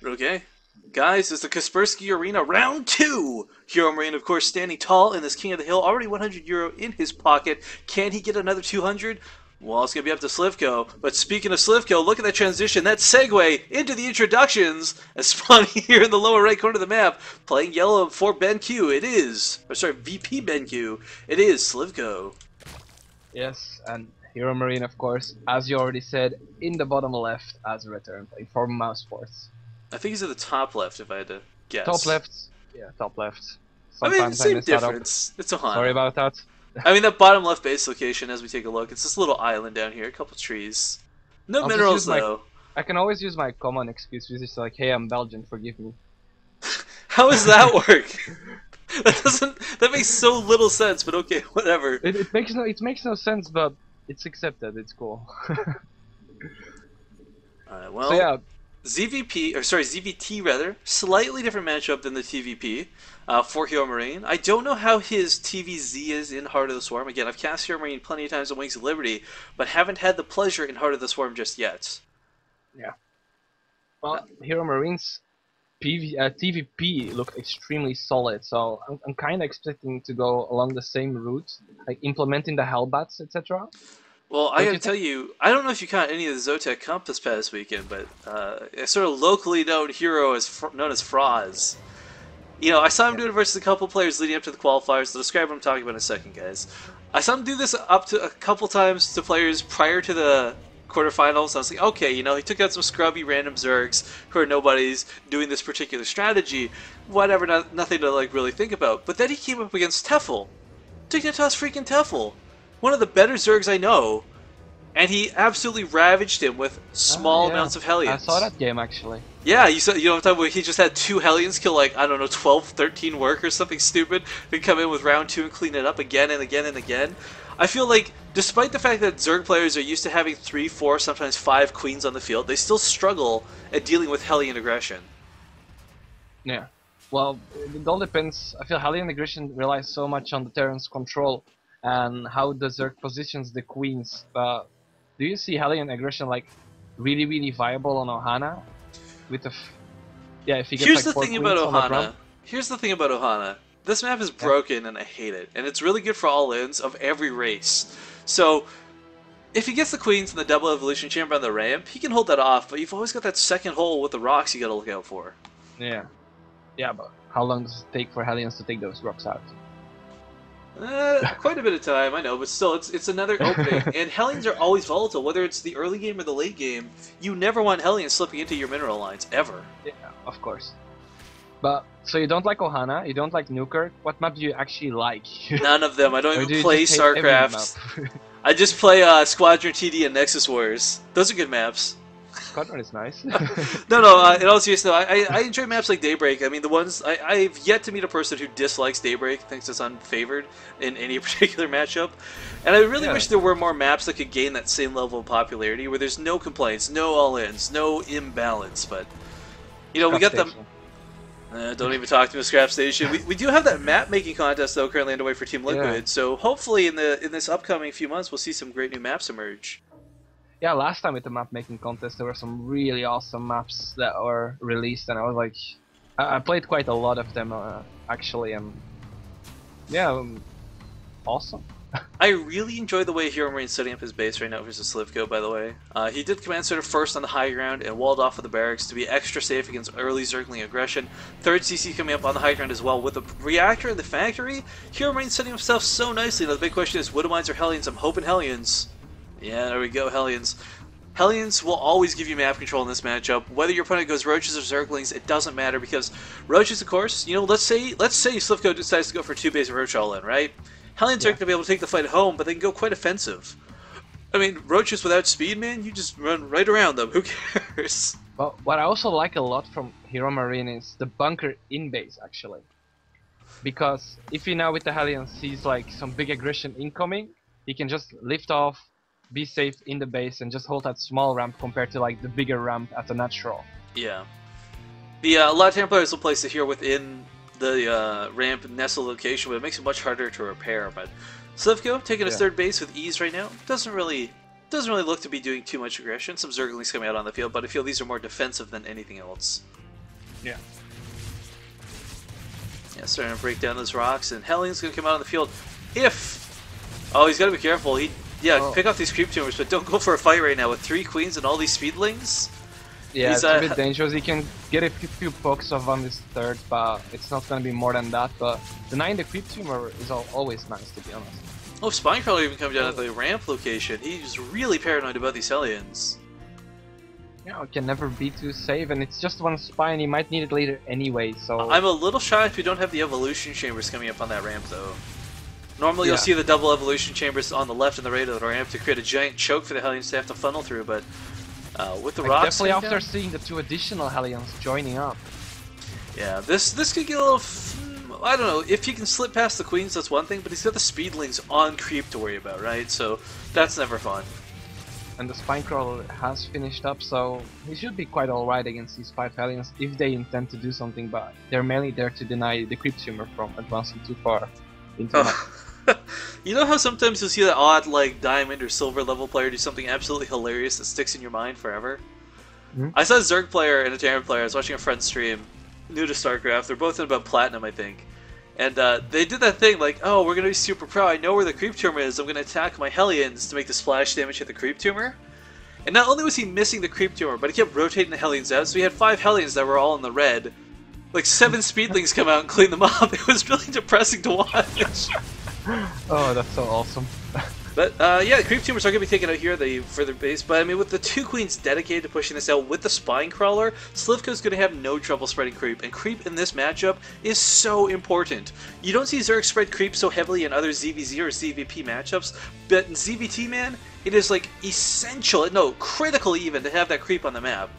Okay. Guys, it's the Kaspersky Arena round 2. HeRoMaRinE, of course, standing tall in this King of the Hill. Already €100 in his pocket. Can he get another 200? Well, it's going to be up to Slivko. But speaking of Slivko, look at that transition, that segue into the introductions. As spawning here in the lower right corner of the map, playing yellow for BenQ, it is, or sorry, VPBenQ, it is Slivko. Yes, and HeRoMaRinE, of course, as you already said, in the bottom left as a return play for Mouz Sports. I think he's at the top left, if I had to guess. Top left, yeah, top left. Sometimes same mess that up. difference. It's Ohana. Sorry about that. I mean, that bottom left base location, as we take a look, it's this little island down here, a couple trees. No minerals, though. I can always use my common excuse, which is like, hey, I'm Belgian, forgive me. How does that work? That makes so little sense, but okay, whatever. It makes no sense, but it's accepted, it's cool. Alright, well, so yeah. ZVT rather, slightly different matchup than the TVP for HeRoMaRinE. I don't know how his TVZ is in Heart of the Swarm. Again, I've cast HeRoMaRinE plenty of times on Wings of Liberty, but haven't had the pleasure in Heart of the Swarm just yet. Yeah. Well, HeRoMaRinE's TVP looked extremely solid, so I'm kind of expecting to go along the same route, like implementing the Hellbats, etc. Well, I gotta tell you, I don't know if you caught any of the Zotac comp this past weekend, but a sort of locally known hero is known as Fraz. You know, I saw him do it versus a couple players leading up to the qualifiers. I'll describe what I'm talking about in a second, guys. I saw him do this up to a couple times to players prior to the quarterfinals. I was like, okay, you know, he took out some scrubby random Zergs who are nobodies doing this particular strategy. Whatever, nothing to like really think about. But then he came up against Tefl. Dignitas freaking Tefl. One of the better Zergs I know, and he absolutely ravaged him with small amounts of Hellions. I saw that game actually. Yeah, you know what I'm talking about? He just had 2 Hellions kill like, I don't know, 12, 13 work or something stupid, then come in with round 2 and clean it up again and again and again. I feel like, despite the fact that Zerg players are used to having 3, 4, sometimes 5 queens on the field, they still struggle at dealing with Hellion aggression. Yeah. Well, it all depends. I feel Hellion aggression relies so much on the Terran's control and how the Zerg positions the queens. Do you see Hellion aggression like really viable on Ohana? With the if he gets Here's like the 4 thing queens about on the Ohana. Here's the thing about Ohana. This map is broken and I hate it. And it's really good for all-ins of every race. So, if he gets the queens in the double evolution chamber on the ramp, he can hold that off, but you've always got that second hole with the rocks you gotta look out for. Yeah. Yeah, but how long does it take for Hellions to take those rocks out? Quite a bit of time, I know, but still, it's another opening. And Hellions are always volatile, whether it's the early game or the late game. You never want Hellions slipping into your mineral lines, ever. Yeah, of course. But, so you don't like Ohana, you don't like Newkirk, what map do you actually like? None of them, I don't even play StarCraft. I I just play Squadron TD and Nexus Wars. Those are good maps. Squadron is nice. No, in all seriousness, I enjoy maps like Daybreak. I mean, the ones I've yet to meet a person who dislikes Daybreak, thinks it's unfavored in any particular matchup, and I really wish there were more maps that could gain that same level of popularity, where there's no complaints, no all-ins, no imbalance. But you know, we got them. Don't even talk to me, Scrap Station. We do have that map making contest though currently underway for Team Liquid, so hopefully in this upcoming few months we'll see some great new maps emerge. Yeah, last time with the map making contest there were some really awesome maps that were released, and I was like, I played quite a lot of them actually, and yeah, awesome. I really enjoy the way HeRoMaRinE's setting up his base right now versus Slivko, by the way. He did command center first on the high ground and walled off with the barracks to be extra safe against early Zergling aggression. Third CC coming up on the high ground as well. With the reactor in the factory, HeRoMaRinE's setting himself so nicely. Now the big question is, Widowmines or Hellions? I'm hoping Hellions. Yeah, there we go, Hellions. Hellions will always give you map control in this matchup. Whether your opponent goes Roaches or Zerglings, it doesn't matter, because Roaches, of course, you know, let's say Slivko decides to go for 2 base Roach all-in, right? Hellions aren't going to be able to take the fight home, but they can go quite offensive. I mean, Roaches without speed, man, you just run right around them. Who cares? Well, what I also like a lot from HeRoMaRinE is the bunker in base, actually. Because if he now with the Hellions sees like some big aggression incoming, he can just lift off, be safe in the base, and just hold that small ramp compared to like the bigger ramp at the natural. Yeah. A lot of Terran players will place it here within the ramp nestle location, but it makes it much harder to repair. But Slivko taking his third base with ease right now doesn't really look to be doing too much aggression. Some Zerglings coming out on the field, but I feel these are more defensive than anything else. Yeah. Yeah, starting to break down those rocks, and Hellion's gonna come out on the field. Oh, he's gotta be careful. Pick off these creep tumors, but don't go for a fight right now with 3 queens and all these speedlings. Yeah, it's a bit dangerous. He can get a few pokes off on his third, but it's not gonna be more than that. But denying the creep tumor is always nice, to be honest. Oh, Spinecrawler even comes down at the ramp location. He's really paranoid about these Hellions. Yeah, it can never be too safe, and it's just one spine. He might need it later anyway, so... I'm a little shy if you don't have the evolution chambers coming up on that ramp, though. Normally you'll see the double evolution chambers on the left and the right of the ramp to create a giant choke for the Hellions to have to funnel through, but with the rocks... Definitely after seeing the 2 additional Hellions joining up. Yeah, this could get a little... I don't know, if you can slip past the queens, that's one thing, but he's got the speedlings on creep to worry about, right? So that's never fun. And the Spinecrawler has finished up, so he should be quite alright against these 5 Hellions if they intend to do something, but they're mainly there to deny the creep tumor from advancing too far into the You know how sometimes you'll see that odd, like, diamond or silver level player do something absolutely hilarious that sticks in your mind forever? Hmm? I saw a Zerg player and a Terran player. I was watching a friend stream, new to StarCraft. They're both in about Platinum, I think. And they did that thing like, oh, we're going to be super pro. I know where the creep tumor is. I'm going to attack my Hellions to make the splash damage hit the creep tumor. And not only was he missing the creep tumor, but he kept rotating the Hellions out. So he had 5 Hellions that were all in the red. Like 7 speedlings come out and clean them up. It was really depressing to watch. Oh, that's so awesome. But yeah, creep tumors are going to be taken out here for their base. But I mean, with the 2 queens dedicated to pushing this out with the Spinecrawler, Slivko's going to have no trouble spreading creep. And creep in this matchup is so important. You don't see Zerg spread creep so heavily in other ZVZ or ZVP matchups, but in ZVT, man, it is like essential, no, critical even, to have that creep on the map.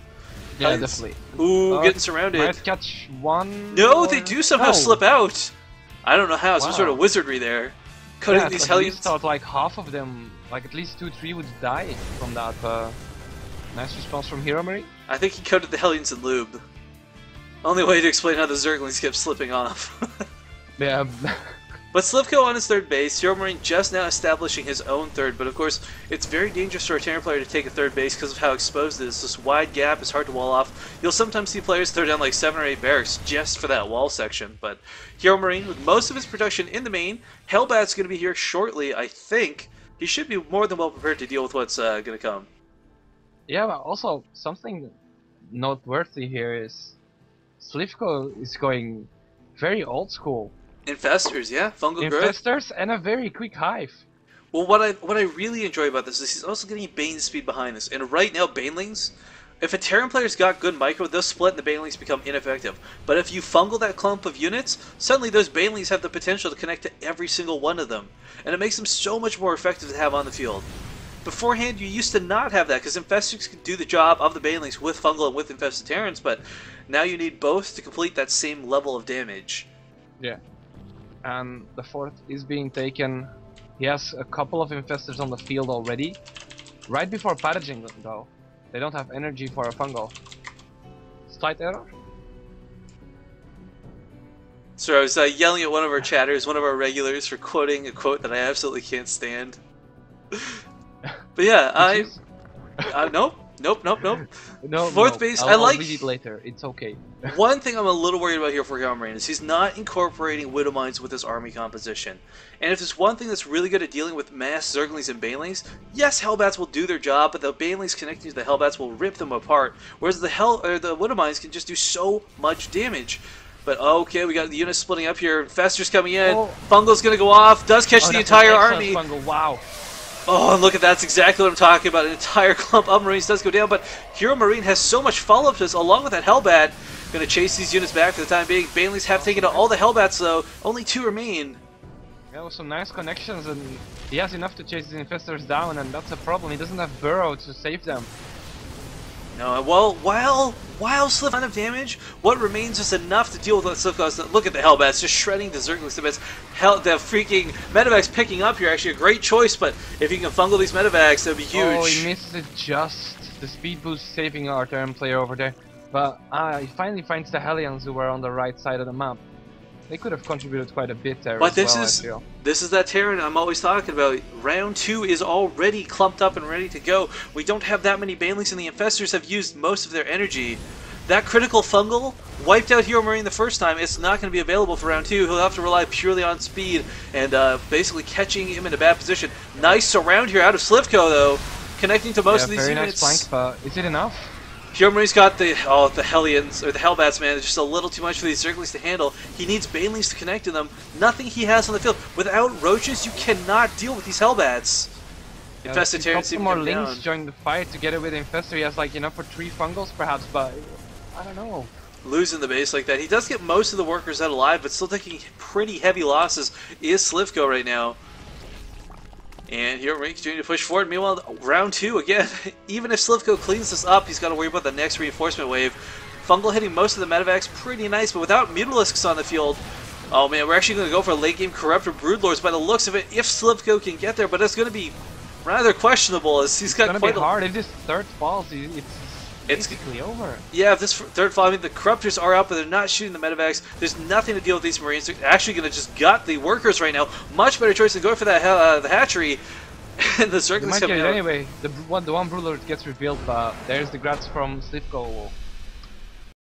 Yeah, definitely. Ooh, getting surrounded. Might catch one. No, they do somehow slip out. I don't know how. Some Wow. sort of wizardry there. Cutting these Hellions. I thought like half of them, like at least 2-3 would die from that. Nice response from HeRoMaRinE. I think he coated the Hellions in lube. Only way to explain how the Zerglings kept slipping off. Yeah. But Slivko on his 3rd base, HeRoMaRinE just now establishing his own 3rd, but of course, it's very dangerous for a Terran player to take a 3rd base because of how exposed it is. This wide gap is hard to wall off. You'll sometimes see players throw down like 7 or 8 barracks just for that wall section, but HeRoMaRinE, with most of his production in the main, Hellbat's going to be here shortly, I think. He should be more than well prepared to deal with what's going to come. Yeah, but also, something noteworthy here is Slivko is going very old school. Infestors, yeah, fungal growth. Infestors and a very quick hive. Well, what I really enjoy about this is he's also getting Bane speed behind this. And right now, Banelings, if a Terran player's got good micro, they'll split and the Banelings become ineffective. But if you fungal that clump of units, suddenly those Banelings have the potential to connect to every single one of them. And it makes them so much more effective to have on the field. Beforehand, you used to not have that, because Infestors could do the job of the Banelings with fungal and with infested Terrans, but now you need both to complete that same level of damage. Yeah. And the 4th is being taken. He has a couple of infestors on the field already. Right before pathogen though. They don't have energy for a fungal. Slight error? So I was yelling at one of our chatters, one of our regulars, for quoting a quote that I absolutely can't stand. But yeah, nope. No, 4th base, I'll like... read it later, it's okay. One thing I'm a little worried about here for HeRoMaRinE is he's not incorporating Widow Mines with his army composition. And if there's one thing that's really good at dealing with mass Zerglings and Banelings, yes, Hellbats will do their job, but the Banelings connecting to the Hellbats will rip them apart, whereas the Widow Mines can just do so much damage. But okay, we got the units splitting up here, Fester's coming in, Fungal's gonna go off, does catch the entire army. Fungal. Wow. Oh, and look at that, that's exactly what I'm talking about. An entire clump of Marines does go down, but HeRoMaRinE has so much follow-up to this, along with that Hellbat. Gonna chase these units back for the time being. Banelings have taken out all the Hellbats, though. Only 2 remain. Yeah, with some nice connections, and he has enough to chase the infestors down, and that's a problem. He doesn't have Burrow to save them. No, well, while Slivko enough damage, what remains is enough to deal with Slivko. Look at the Hellbats, just shredding the Zerglings to bits. The freaking Medevacs picking up here, actually a great choice, but if you can fungal these Medevacs, that would be huge. Oh, he missed it just. The speed boost saving our Terran player over there. But he finally finds the Hellions who were on the right side of the map. They could have contributed quite a bit there. But as well, I feel. This is that Terran I'm always talking about. Round 2 is already clumped up and ready to go. We don't have that many Banelings, and the Infestors have used most of their energy. That critical fungal wiped out HeRoMaRinE the first time. It's not going to be available for round 2. He'll have to rely purely on speed and basically catching him in a bad position. Nice surround here out of Slivko, though, connecting to most of these very units. Nice flank, but is it enough? HeRoMaRinE's got the Hellions, or the Hellbats, man. It's just a little too much for these Zerglings to handle. He needs Banelings to connect to them. Nothing he has on the field. Without Roaches, you cannot deal with these Hellbats. Infested Terrans some more links join the fight together with Infestor. He has like enough for 3 fungals perhaps, but I don't know. Losing the base like that. He does get most of the workers out alive, but still taking pretty heavy losses is Slivko right now. And HeRoMaRinE continuing to push forward. Meanwhile, round 2 again. Even if Slivko cleans this up, he's got to worry about the next reinforcement wave. Fungal hitting most of the medevacs, pretty nice, but without Mutalisks on the field. Oh man, we're actually going to go for a late game Corruptor Broodlords by the looks of it, if Slivko can get there, but it's going to be rather questionable as he's got quite a hard. If this third falls, it's basically over. Yeah, if this third fall, I mean, the Corruptors are out, but they're not shooting the medevacs. There's nothing to deal with these Marines. They're actually going to just gut the workers right now. Much better choice than going for that the hatchery. And the Zerglings coming out. Anyway, the one Broodlord gets revealed, but there's the grabs from Slivko.